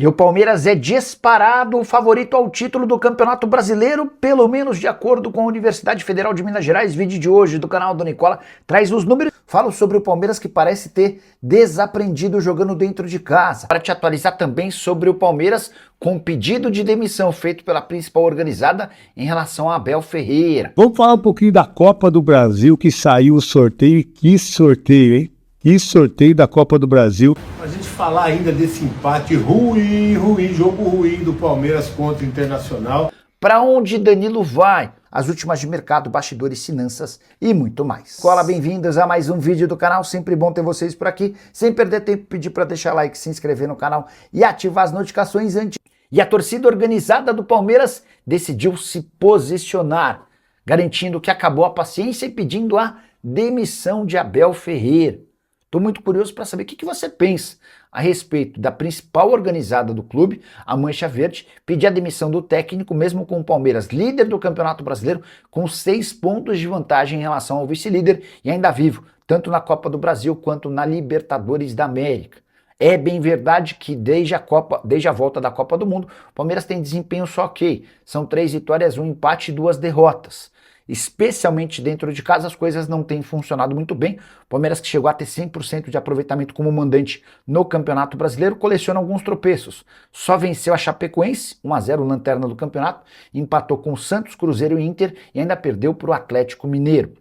E o Palmeiras é disparado o favorito ao título do Campeonato Brasileiro, pelo menos de acordo com a Universidade Federal de Minas Gerais. Vídeo de hoje do canal do Nicola traz os números. Falo sobre o Palmeiras que parece ter desaprendido jogando dentro de casa. Para te atualizar também sobre o Palmeiras com pedido de demissão feito pela principal organizada em relação a Abel Ferreira. Vamos falar um pouquinho da Copa do Brasil, que saiu o sorteio. Que sorteio, hein? Que sorteio da Copa do Brasil. A gente falar ainda desse empate ruim, jogo ruim do Palmeiras contra o Internacional. Para onde Danilo vai? As últimas de mercado, bastidores, finanças e muito mais. Olá, bem-vindos a mais um vídeo do canal. Sempre bom ter vocês por aqui. Sem perder tempo, pedir para deixar like, se inscrever no canal e ativar as notificações antes. E a torcida organizada do Palmeiras decidiu se posicionar, garantindo que acabou a paciência e pedindo a demissão de Abel Ferreira. Estou muito curioso para saber o que você pensa a respeito da principal organizada do clube, a Mancha Verde, pedir a demissão do técnico, mesmo com o Palmeiras líder do Campeonato Brasileiro, com 6 pontos de vantagem em relação ao vice-líder e ainda vivo, tanto na Copa do Brasil quanto na Libertadores da América. É bem verdade que desde a volta da Copa do Mundo, o Palmeiras tem desempenho só ok. São 3 vitórias, 1 empate e 2 derrotas. Especialmente dentro de casa, as coisas não têm funcionado muito bem. O Palmeiras, que chegou a ter 100% de aproveitamento como mandante no Campeonato Brasileiro, coleciona alguns tropeços. Só venceu a Chapecoense, 1-0, lanterna do campeonato, empatou com o Santos, Cruzeiro e Inter e ainda perdeu para o Atlético Mineiro.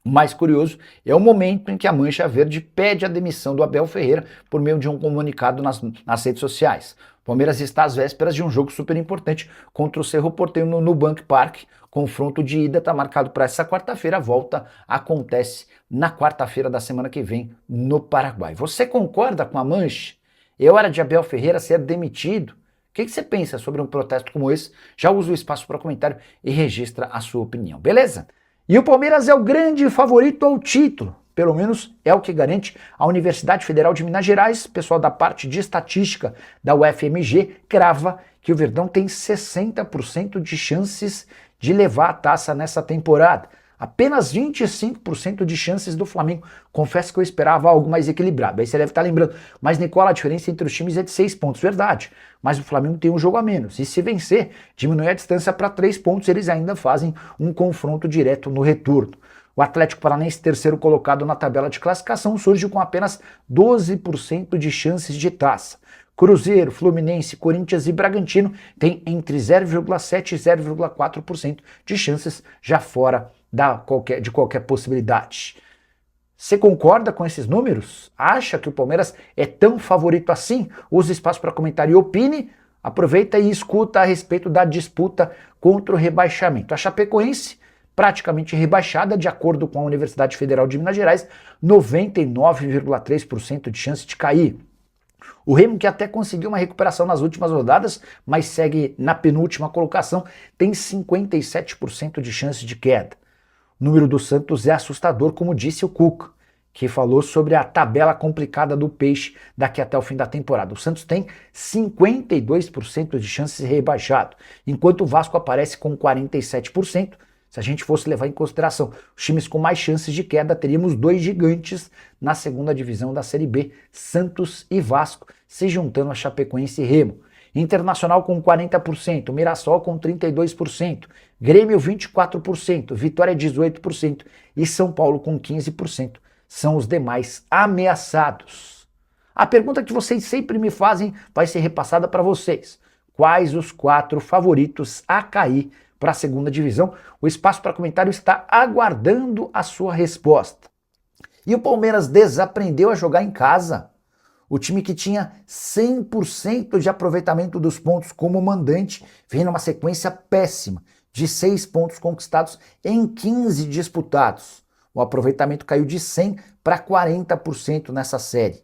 O mais curioso é o momento em que a Mancha Verde pede a demissão do Abel Ferreira por meio de um comunicado nas redes sociais. O Palmeiras está às vésperas de um jogo super importante contra o Cerro Porteño no Nubank Park. Confronto de ida está marcado para essa quarta-feira. A volta acontece na quarta-feira da semana que vem no Paraguai. Você concorda com a Mancha? É hora de Abel Ferreira ser demitido? O que você pensa sobre um protesto como esse? Já usa o espaço para comentário e registra a sua opinião, beleza? E o Palmeiras é o grande favorito ao título, pelo menos é o que garante a Universidade Federal de Minas Gerais. O pessoal da parte de estatística da UFMG crava que o Verdão tem 60% de chances de levar a taça nessa temporada. Apenas 25% de chances do Flamengo. Confesso que eu esperava algo mais equilibrado. Aí você deve estar lembrando, mas Nicola, a diferença entre os times é de 6 pontos, verdade. Mas o Flamengo tem um jogo a menos. E se vencer, diminui a distância para 3 pontos, eles ainda fazem um confronto direto no retorno. O Atlético Paranaense, terceiro colocado na tabela de classificação, surge com apenas 12% de chances de taça. Cruzeiro, Fluminense, Corinthians e Bragantino têm entre 0,7% e 0,4% de chances já fora de qualquer possibilidade. Você concorda com esses números? Acha que o Palmeiras é tão favorito assim? Use espaço para comentário e opine. Aproveita e escuta a respeito da disputa contra o rebaixamento. A Chapecoense, praticamente rebaixada, de acordo com a Universidade Federal de Minas Gerais, 99,3% de chance de cair. O Remo, que até conseguiu uma recuperação nas últimas rodadas, mas segue na penúltima colocação, tem 57% de chance de queda. O número do Santos é assustador, como disse o Cuca, que falou sobre a tabela complicada do Peixe daqui até o fim da temporada. O Santos tem 52% de chance de ser rebaixado, enquanto o Vasco aparece com 47%. Se a gente fosse levar em consideração os times com mais chances de queda, teríamos 2 gigantes na segunda divisão da Série B, Santos e Vasco, se juntando a Chapecoense e Remo. Internacional com 40%, Mirassol com 32%, Grêmio 24%, Vitória 18% e São Paulo com 15%. São os demais ameaçados. A pergunta que vocês sempre me fazem vai ser repassada para vocês. Quais os 4 favoritos a cair para a segunda divisão? O espaço para comentário está aguardando a sua resposta. E o Palmeiras desaprendeu a jogar em casa. O time que tinha 100% de aproveitamento dos pontos como mandante vem numa sequência péssima de 6 pontos conquistados em 15 disputados. O aproveitamento caiu de 100 para 40% nessa série.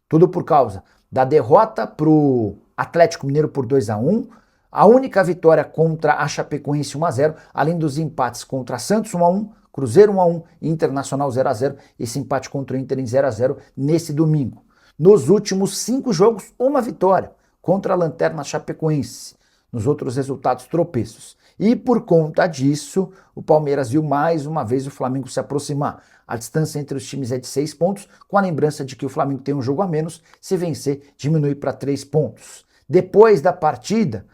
Tudo por causa da derrota para o Atlético Mineiro por 2-1, a única vitória contra a Chapecoense 1-0, além dos empates contra Santos 1-1, Cruzeiro 1-1 e Internacional 0-0, esse empate contra o Inter em 0-0 nesse domingo. Nos últimos 5 jogos, uma vitória contra a lanterna Chapecoense. Nos outros resultados, tropeços. E por conta disso, o Palmeiras viu mais uma vez o Flamengo se aproximar. A distância entre os times é de 6 pontos, com a lembrança de que o Flamengo tem um jogo a menos. Se vencer, diminui para 3 pontos. Depois da partida,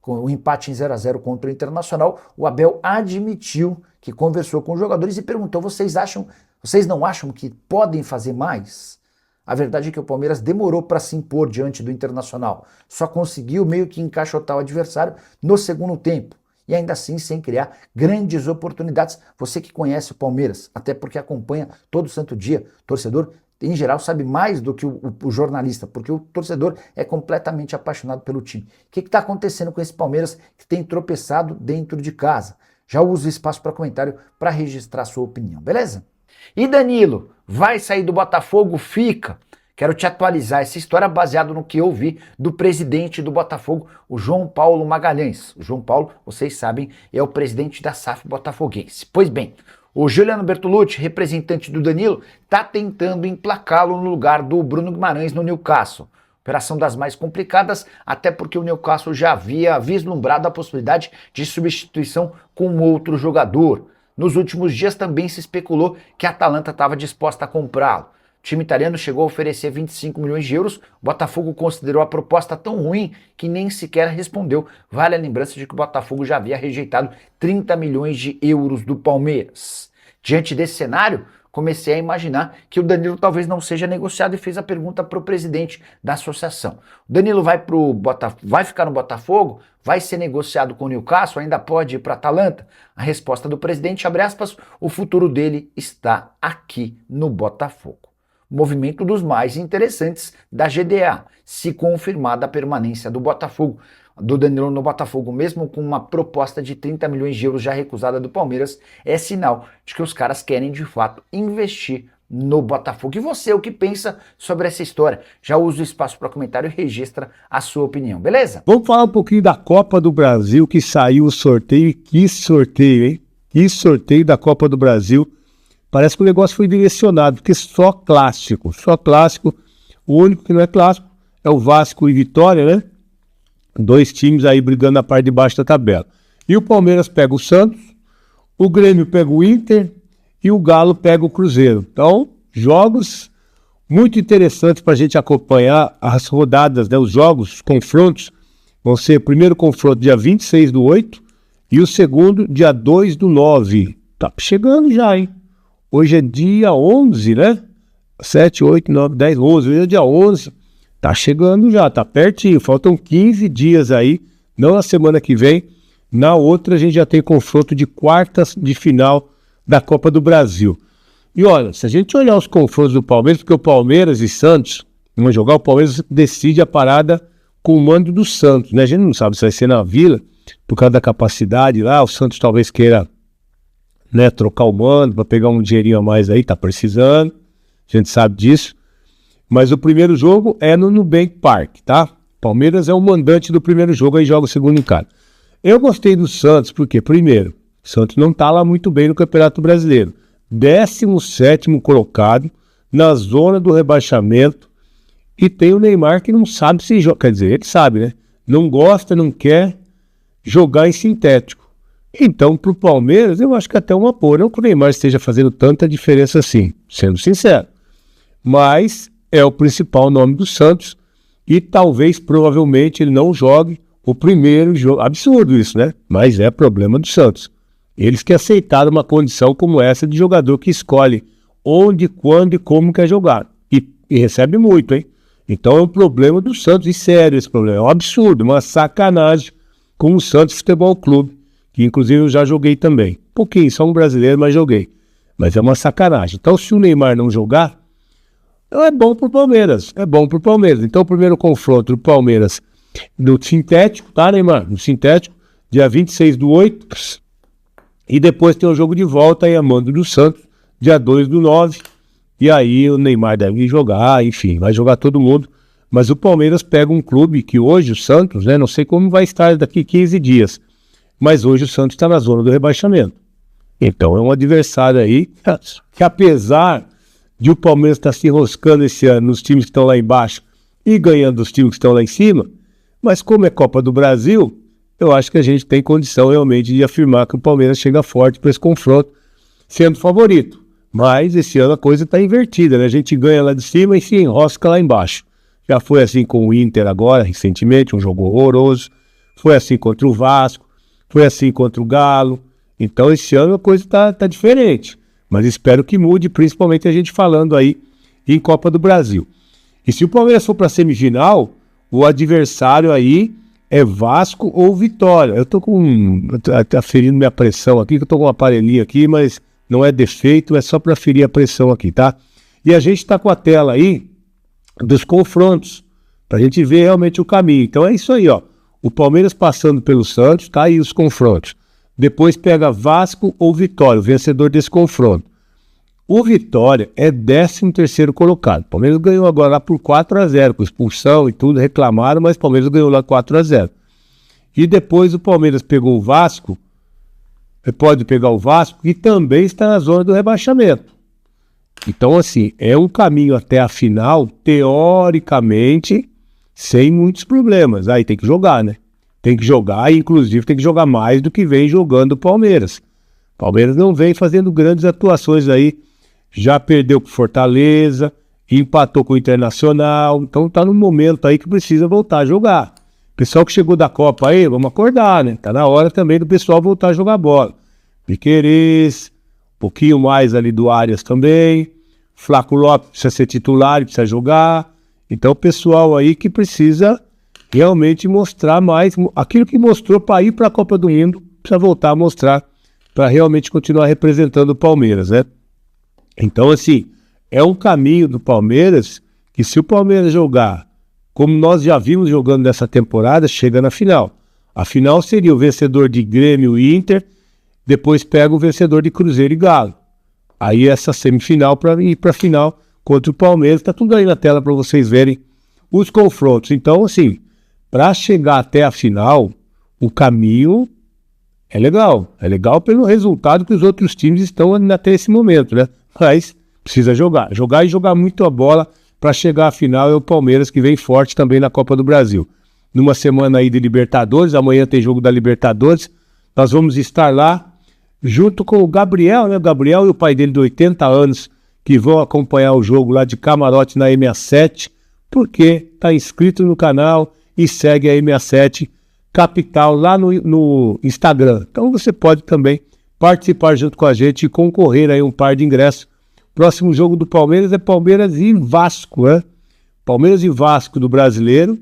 com o empate em 0-0 contra o Internacional, o Abel admitiu que conversou com os jogadores e perguntou: vocês não acham que podem fazer mais? A verdade é que o Palmeiras demorou para se impor diante do Internacional, só conseguiu meio que encaixotar o adversário no segundo tempo, e ainda assim sem criar grandes oportunidades. Você que conhece o Palmeiras, até porque acompanha todo santo dia, torcedor em geral sabe mais do que o jornalista, porque o torcedor é completamente apaixonado pelo time. O que está acontecendo com esse Palmeiras que tem tropeçado dentro de casa? Já uso o espaço para comentário para registrar sua opinião, beleza? E Danilo, vai sair do Botafogo? Fica. Quero te atualizar essa história baseado no que eu vi do presidente do Botafogo, o João Paulo Magalhães. O João Paulo, vocês sabem, é o presidente da SAF botafoguense. Pois bem, o Juliano Bertolucci, representante do Danilo, está tentando emplacá-lo no lugar do Bruno Guimarães no Newcastle. Operação das mais complicadas, até porque o Newcastle já havia vislumbrado a possibilidade de substituição com outro jogador. Nos últimos dias também se especulou que a Atalanta estava disposta a comprá-lo. O time italiano chegou a oferecer 25 milhões de euros, o Botafogo considerou a proposta tão ruim que nem sequer respondeu. Vale a lembrança de que o Botafogo já havia rejeitado 30 milhões de euros do Palmeiras. Diante desse cenário, comecei a imaginar que o Danilo talvez não seja negociado e fez a pergunta para o presidente da associação. O Danilo vai ficar no Botafogo? Vai ser negociado com o Newcastle? Ainda pode ir para a Atalanta? A resposta do presidente, abre aspas, o futuro dele está aqui no Botafogo. Movimento dos mais interessantes da GDA, se confirmada a permanência do Danilo no Botafogo, mesmo com uma proposta de 30 milhões de euros já recusada do Palmeiras, é sinal de que os caras querem de fato investir no Botafogo. E você, o que pensa sobre essa história? Já usa o espaço para comentário e registra a sua opinião, beleza? Vamos falar um pouquinho da Copa do Brasil, que saiu o sorteio, e que sorteio, hein? Que sorteio da Copa do Brasil. Parece que o negócio foi direcionado, porque só clássico. O único que não é clássico é o Vasco e Vitória, né? Dois times aí brigando na parte de baixo da tabela. E o Palmeiras pega o Santos, o Grêmio pega o Inter e o Galo pega o Cruzeiro. Então, jogos muito interessantes para a gente acompanhar as rodadas, né? Os jogos, os confrontos, vão ser o primeiro confronto dia 26/8 e o segundo dia 2/9. Tá chegando já, hein? Hoje é dia 11, né? 7, 8, 9, 10, 11. Hoje é dia 11. Tá chegando já, tá pertinho. Faltam 15 dias aí. Não na semana que vem. Na outra a gente já tem confronto de quartas de final da Copa do Brasil. E olha, se a gente olhar os confrontos do Palmeiras, porque o Palmeiras e Santos vão jogar, o Palmeiras decide a parada com o mando do Santos, né? A gente não sabe se vai ser na Vila, por causa da capacidade lá. O Santos talvez queira, né, trocar o mando para pegar um dinheirinho a mais aí, tá precisando, a gente sabe disso, mas o primeiro jogo é no Nubank Park, tá? Palmeiras é o mandante do primeiro jogo, aí joga o segundo em casa. Eu gostei do Santos, porque primeiro, o Santos não tá lá muito bem no Campeonato Brasileiro, 17º colocado, na zona do rebaixamento, e tem o Neymar que não sabe se joga, quer dizer, ele sabe, né? Não gosta, não quer jogar em sintético. Então, para o Palmeiras, eu acho que até uma boa. Não que o Neymar esteja fazendo tanta diferença assim, sendo sincero. Mas é o principal nome do Santos e talvez, provavelmente, ele não jogue o primeiro jogo. Absurdo isso, né? Mas é problema do Santos. Eles que aceitaram uma condição como essa de jogador que escolhe onde, quando e como quer jogar. E recebe muito, hein? Então é um problema do Santos, e sério esse problema. É um absurdo, uma sacanagem com o Santos Futebol Clube, que inclusive eu já joguei também. Pouquinho, só um brasileiro, mas joguei. Mas é uma sacanagem. Então, se o Neymar não jogar, é bom pro Palmeiras. É bom pro Palmeiras. Então, o primeiro confronto do Palmeiras no sintético, tá, Neymar? No sintético, dia 26/8. E depois tem o jogo de volta aí a mando do Santos, dia 2/9. E aí o Neymar deve jogar, enfim, vai jogar todo mundo. Mas o Palmeiras pega um clube que hoje, o Santos, né? Não sei como vai estar daqui 15 dias. Mas hoje o Santos está na zona do rebaixamento. Então é um adversário aí que, apesar de o Palmeiras estar se enroscando esse ano nos times que estão lá embaixo e ganhando os times que estão lá em cima, mas como é Copa do Brasil, eu acho que a gente tem condição realmente de afirmar que o Palmeiras chega forte para esse confronto, sendo favorito. Mas esse ano a coisa está invertida, né? A gente ganha lá de cima e se enrosca lá embaixo. Já foi assim com o Inter agora, recentemente, um jogo horroroso. Foi assim contra o Vasco, foi assim contra o Galo. Então esse ano a coisa tá diferente. Mas espero que mude, principalmente a gente falando aí em Copa do Brasil. E se o Palmeiras for para a semifinal, o adversário aí é Vasco ou Vitória. Eu tô aferindo minha pressão aqui, que eu tô com um aparelhinho aqui, mas não é defeito, é só para aferir a pressão aqui, tá? E a gente tá com a tela aí dos confrontos, pra gente ver realmente o caminho. Então é isso aí, ó. O Palmeiras passando pelo Santos, tá aí os confrontos. Depois pega Vasco ou Vitória, o vencedor desse confronto. O Vitória é 13º colocado. O Palmeiras ganhou agora lá por 4-0, com expulsão e tudo, reclamaram, mas o Palmeiras ganhou lá 4-0. E depois o Palmeiras pegou o Vasco, pode pegar o Vasco, que também está na zona do rebaixamento. Então, assim, é um caminho até a final, teoricamente, sem muitos problemas. Aí tem que jogar, né? Tem que jogar, e inclusive tem que jogar mais do que vem jogando o Palmeiras. O Palmeiras não vem fazendo grandes atuações aí. Já perdeu com Fortaleza, empatou com o Internacional, então tá no momento aí que precisa voltar a jogar. Pessoal que chegou da Copa aí, vamos acordar, né? Tá na hora também do pessoal voltar a jogar bola. Piquerez, um pouquinho mais ali do Arias também. Flaco Lopes precisa ser titular, precisa jogar. Então o pessoal aí que precisa realmente mostrar mais, aquilo que mostrou para ir para a Copa do Mundo, precisa voltar a mostrar para realmente continuar representando o Palmeiras, né? Então, assim, é um caminho do Palmeiras que, se o Palmeiras jogar como nós já vimos jogando nessa temporada, chega na final. A final seria o vencedor de Grêmio e Inter, depois pega o vencedor de Cruzeiro e Galo. Aí essa semifinal para ir para a final contra o Palmeiras. Tá tudo aí na tela para vocês verem os confrontos. Então, assim, para chegar até a final, o caminho é legal. É legal pelo resultado que os outros times estão até esse momento, né? Mas precisa jogar e jogar muito a bola para chegar à final. É o Palmeiras que vem forte também na Copa do Brasil. Numa semana aí de Libertadores, amanhã tem jogo da Libertadores, nós vamos estar lá junto com o Gabriel, né? O Gabriel e o pai dele de 80 anos, que vão acompanhar o jogo lá de camarote na M67, porque tá inscrito no canal e segue a M67 Capital lá no Instagram. Então você pode também participar junto com a gente e concorrer aí um par de ingressos. Próximo jogo do Palmeiras é Palmeiras e Vasco, né? Palmeiras e Vasco do Brasileiro.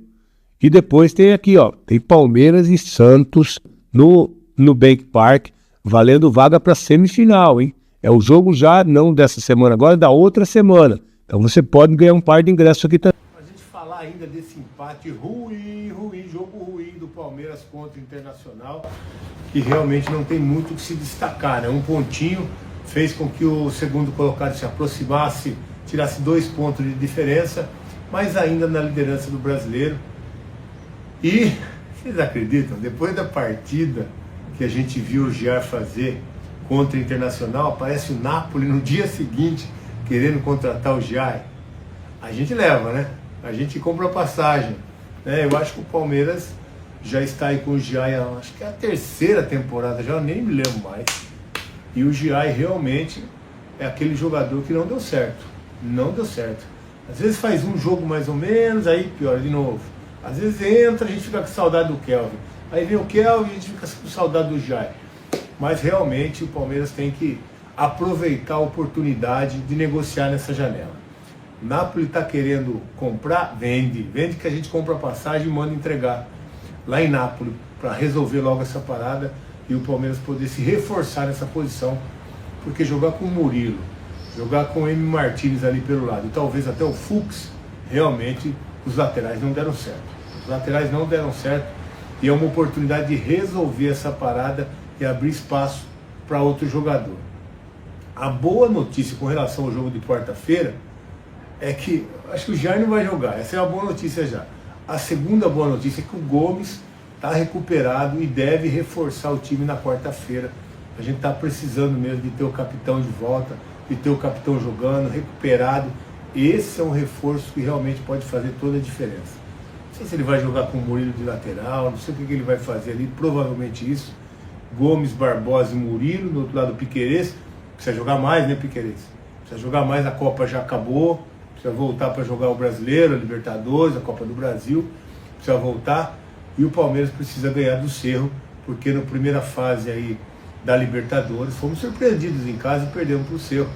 E depois tem aqui, ó, tem Palmeiras e Santos no Bank Park, valendo vaga para semifinal, hein? É o jogo já, não dessa semana agora, da outra semana. Então você pode ganhar um par de ingressos aqui também. A gente falar ainda desse empate ruim, jogo ruim do Palmeiras contra o Internacional, que realmente não tem muito o que se destacar, né? Um pontinho fez com que o segundo colocado se aproximasse, tirasse 2 pontos de diferença, mas ainda na liderança do Brasileiro. E vocês acreditam, depois da partida que a gente viu o Giar fazer contra o Internacional, aparece o Napoli no dia seguinte querendo contratar o Giar. A gente leva, né? A gente compra a passagem, né? Eu acho que o Palmeiras já está aí com o Giar, acho que é a 3ª temporada, já nem me lembro mais. E o Giar realmente é aquele jogador que não deu certo. Não deu certo. Às vezes faz um jogo mais ou menos, aí piora de novo. Às vezes entra, a gente fica com saudade do Kelvin. Aí vem o Kelvin, a gente fica com saudade do Jair. Mas realmente o Palmeiras tem que aproveitar a oportunidade de negociar nessa janela. Napoli está querendo comprar, vende que a gente compra a passagem e manda entregar lá em Nápoles para resolver logo essa parada e o Palmeiras poder se reforçar nessa posição, porque jogar com o Murilo, jogar com o M. Martins ali pelo lado e talvez até o Fux, realmente os laterais não deram certo. Os laterais não deram certo e é uma oportunidade de resolver essa parada e abrir espaço para outro jogador. A boa notícia com relação ao jogo de quarta-feira é que acho que o Jair não vai jogar. Essa é uma boa notícia já. A segunda boa notícia é que o Gomes está recuperado e deve reforçar o time na quarta-feira. A gente está precisando mesmo de ter o capitão de volta, de ter o capitão jogando, recuperado. Esse é um reforço que realmente pode fazer toda a diferença. Não sei se ele vai jogar com o Murilo de lateral, não sei o que ele vai fazer ali, provavelmente isso. Gomes, Barbosa e Murilo, do outro lado o Piquerez. Precisa jogar mais, né, Piquerez? Precisa jogar mais, a Copa já acabou, precisa voltar para jogar o Brasileiro, a Libertadores, a Copa do Brasil, precisa voltar. E o Palmeiras precisa ganhar do Cerro, porque na primeira fase aí da Libertadores fomos surpreendidos em casa e perdemos para o Cerro.